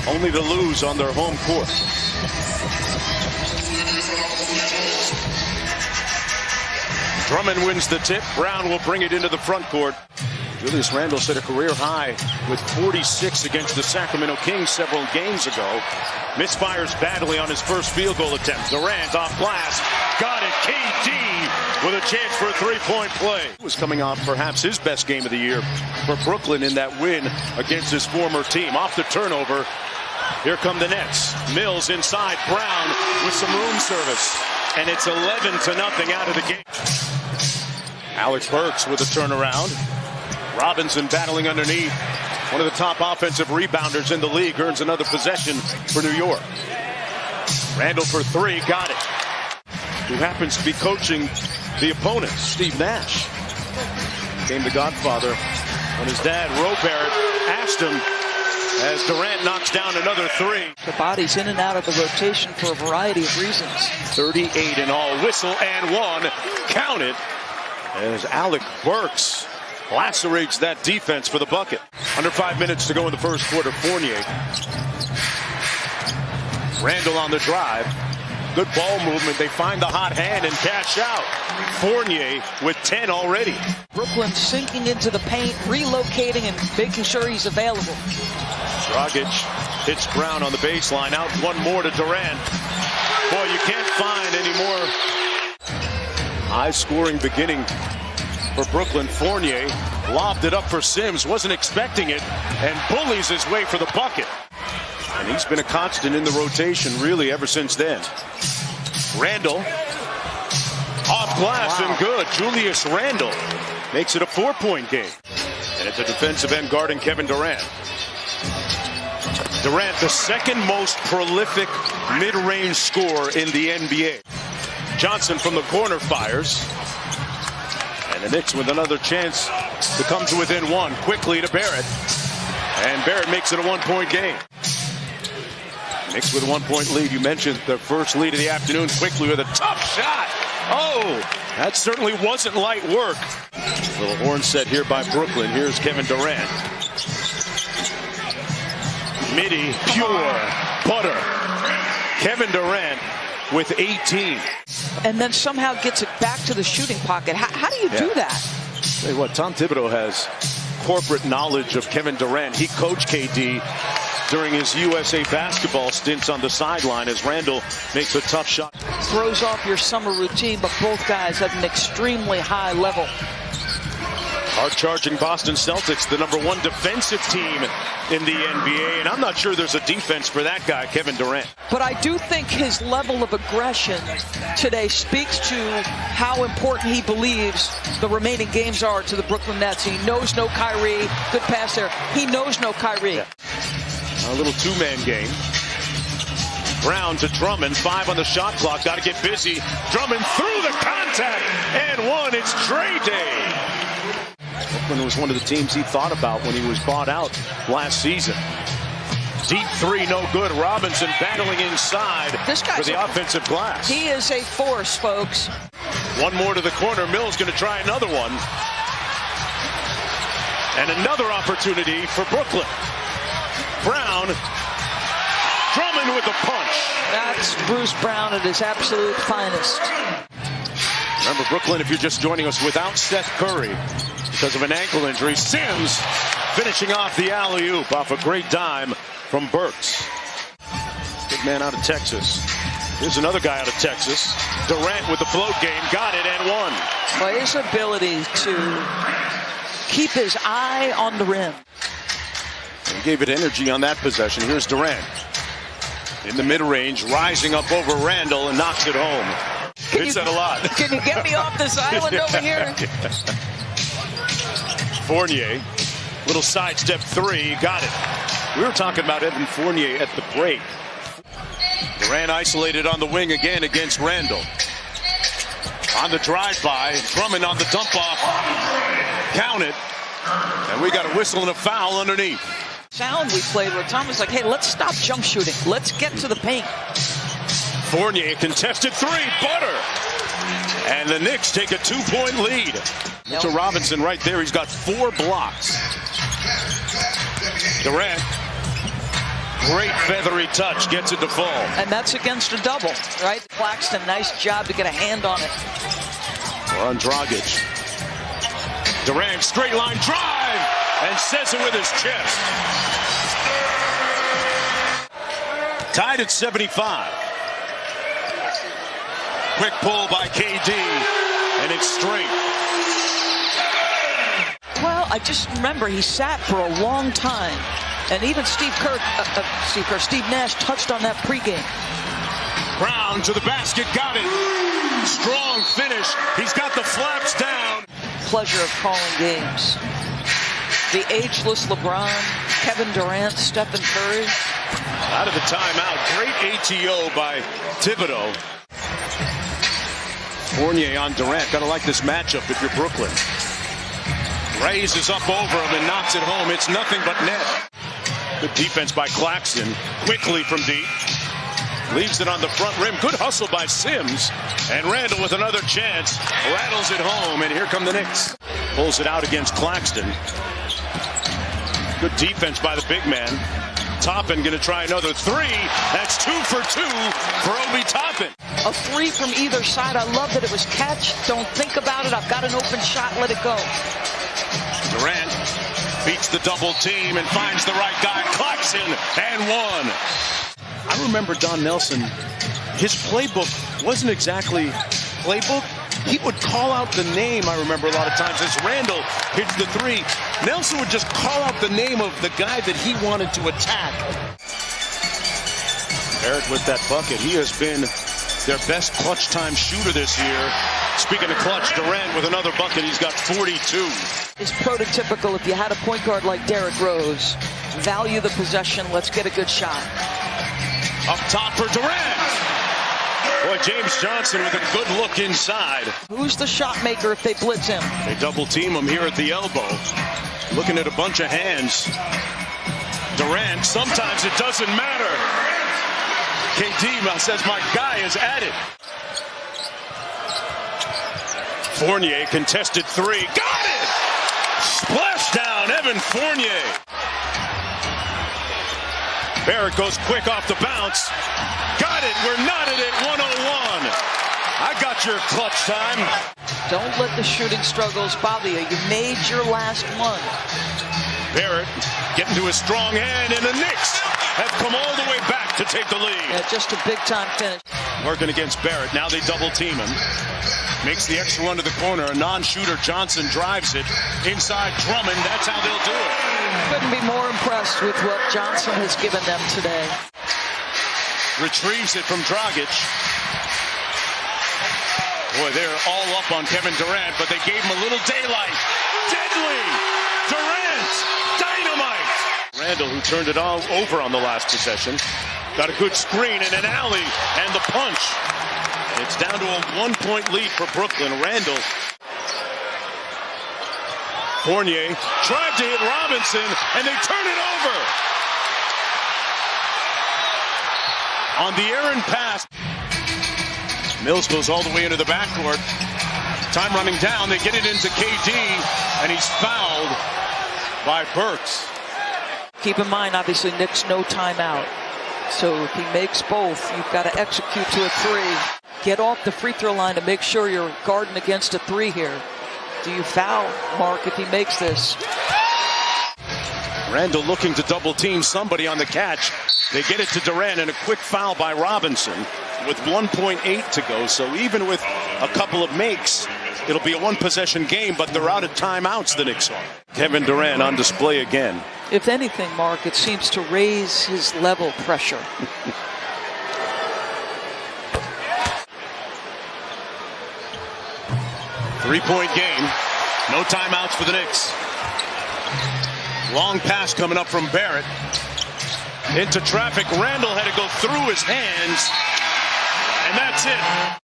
only to lose on their home court. Drummond wins the tip. Brown will bring it into the front court. Julius Randle set a career high with 46 against the Sacramento Kings several games ago. Misfires badly on his first field goal attempt. Durant off glass. Got it. KD with a chance for a three-point play. Was coming off perhaps his best game of the year for Brooklyn in that win against his former team. Off the turnover. Here come the Nets. Mills inside. Brown with some room service. And it's 11-0 out of the game. Alec Burks with a turnaround. Robinson battling underneath. One of the top offensive rebounders in the league earns another possession for New York. Randle for three, got it. Who happens to be coaching the opponent, Steve Nash. Became the godfather when his dad, Ro Barrett, asked him as Durant knocks down another three. The body's in and out of the rotation for a variety of reasons. 38 in all. Whistle and one. Count it. As Alec Burks lacerates that defense for the bucket. Under 5 minutes to go in the first quarter. Fournier. Randle on the drive. Good ball movement. They find the hot hand and cash out. Fournier with 10 already. Brooklyn sinking into the paint, relocating and making sure he's available. Dragic hits Brown on the baseline. Out one more to Durant. Boy, you can't find any more. High-scoring beginning for Brooklyn. Fournier lobbed it up for Sims. Wasn't expecting it. And bullies his way for the bucket. And he's been a constant in the rotation, really, ever since then. Randle. Off glass and good. Julius Randle makes it a 4-point game. And it's a defensive end guarding Kevin Durant. Durant, the second most prolific mid-range scorer in the NBA. Johnson from the corner fires. And the Knicks with another chance to come to within one. Quickly to Barrett. And Barrett makes it a 1-point game. Knicks with a 1-point lead. You mentioned the first lead of the afternoon. Quickly with a tough shot. Oh, that certainly wasn't light work. Little horn set here by Brooklyn. Here's Kevin Durant. Midi, pure butter. Kevin Durant with 18. And then somehow gets it back to the shooting pocket. How do you do that? Tell you what, Tom Thibodeau has corporate knowledge of Kevin Durant. He coached KD during his USA basketball stints on the sideline as Randle makes a tough shot. Throws off your summer routine, but both guys at an extremely high level. Hard-charging Boston Celtics, the #1 defensive team in the NBA, and I'm not sure there's a defense for that guy, Kevin Durant. But I do think his level of aggression today speaks to how important he believes the remaining games are to the Brooklyn Nets. He knows no Kyrie. Good pass there. He knows no Kyrie. Yeah. A little two-man game. Brown to Drummond. 5 on the shot clock. Got to get busy. Drummond through the contact and one. It's Dre Day. Brooklyn was one of the teams he thought about when he was bought out last season. Deep three, no good. Robinson battling inside for the offensive glass. He is a force, folks. One more to the corner. Mills going to try another one. And another opportunity for Brooklyn. Brown. Drummond with the punch. That's Bruce Brown at his absolute finest. Remember, Brooklyn, if you're just joining us, without Seth Curry because of an ankle injury. Sims finishing off the alley-oop off a great dime from Burks. Big man out of Texas. Here's another guy out of Texas. Durant with the float game. Got it and won. Well, his ability to keep his eye on the rim. He gave it energy on that possession. Here's Durant. In the mid-range, rising up over Randle and knocks it home. It said a lot. Can you get me off this island over here? Fournier, little sidestep three, got it. We were talking about Evan Fournier at the break. Durant isolated on the wing again against Randle. On the drive-by, Drummond on the dump-off. Count it. And we got a whistle and a foul underneath. Sound we played where Tom was like, hey, let's stop jump shooting. Let's get to the paint. Fournier contested three, butter. And the Knicks take a 2-point lead. To Robinson right there. He's got 4 blocks. Durant Great feathery touch, gets it to fall. And that's against a double, right? Claxton, nice job to get a hand on it. On Dragic. Durant, straight line drive, and says it with his chest. Tied at 75. Quick pull by KD, and it's straight. Well, I just remember he sat for a long time, and even Steve Nash touched on that pregame. Brown to the basket, got it. Strong finish. He's got the flaps down. Pleasure of calling games. The ageless LeBron, Kevin Durant, Stephen Curry. Out of the timeout. Great ATO by Thibodeau. Fournier on Durant. Gotta like this matchup if you're Brooklyn. Raises up over him and knocks it home. It's nothing but net. Good defense by Claxton. Quickly from deep. Leaves it on the front rim. Good hustle by Sims. And Randle with another chance. Rattles it home, and here come the Knicks. Pulls it out against Claxton. Good defense by the big man. Toppin going to try another three. That's 2 for 2 for Obi Toppin. A three from either side. I love that it was catch. Don't think about it. I've got an open shot. Let it go. Durant beats the double team and finds the right guy. Claxton and one. I remember Don Nelson, his playbook wasn't exactly playbook. He would call out the name, I remember a lot of times, as Randle hits the three. Nelson would just call out the name of the guy that he wanted to attack. Barrett with that bucket. He has been their best clutch time shooter this year. Speaking of clutch, Durant with another bucket. He's got 42. It's prototypical if you had a point guard like Derrick Rose. Value the possession. Let's get a good shot. Up top for Durant. Boy, James Johnson with a good look inside. Who's the shot maker if they blitz him? They double team him here at the elbow. Looking at a bunch of hands. Durant, sometimes it doesn't matter. KD says my guy is at it. Fournier, contested three. Got it! Splash down, Evan Fournier. Barrett goes quick off the bounce. Got it. We're knotted at 101. I got your clutch time. Don't let the shooting struggles bother you. You made your last one. Barrett getting to a strong hand, and the Knicks have come all the way back to take the lead. Yeah, just a big-time finish. Working against Barrett. Now they double team him. Makes the extra run to the corner. A non-shooter, Johnson drives it. Inside Drummond. That's how they'll do it. Couldn't be more impressed with what Johnson has given them today. Retrieves it from Dragic. Boy, they're all up on Kevin Durant, but they gave him a little daylight. Deadly! Durant! Dynamite! Randle, who turned it all over on the last possession. Got a good screen and an alley, and the punch. And it's down to a 1-point lead for Brooklyn. Randle. Fournier tried to hit Robinson, and they turn it over. On the errant pass. Mills goes all the way into the backcourt. Time running down. They get it into KD, and he's fouled by Burks. Keep in mind, obviously, Knicks no timeout. So if he makes both, you've got to execute to a three. Get off the free throw line to make sure you're guarding against a three here. Do you foul, Mark, if he makes this? Randle looking to double team somebody on the catch. They get it to Durant, and a quick foul by Robinson with 1.8 to go. So even with a couple of makes, it'll be a one-possession game, but they're out of timeouts, the Knicks are. Kevin Durant on display again. If anything, Mark, it seems to raise his level pressure. Three-point game. No timeouts for the Knicks. Long pass coming up from Barrett. Into traffic. Randle had to go through his hands. And that's it.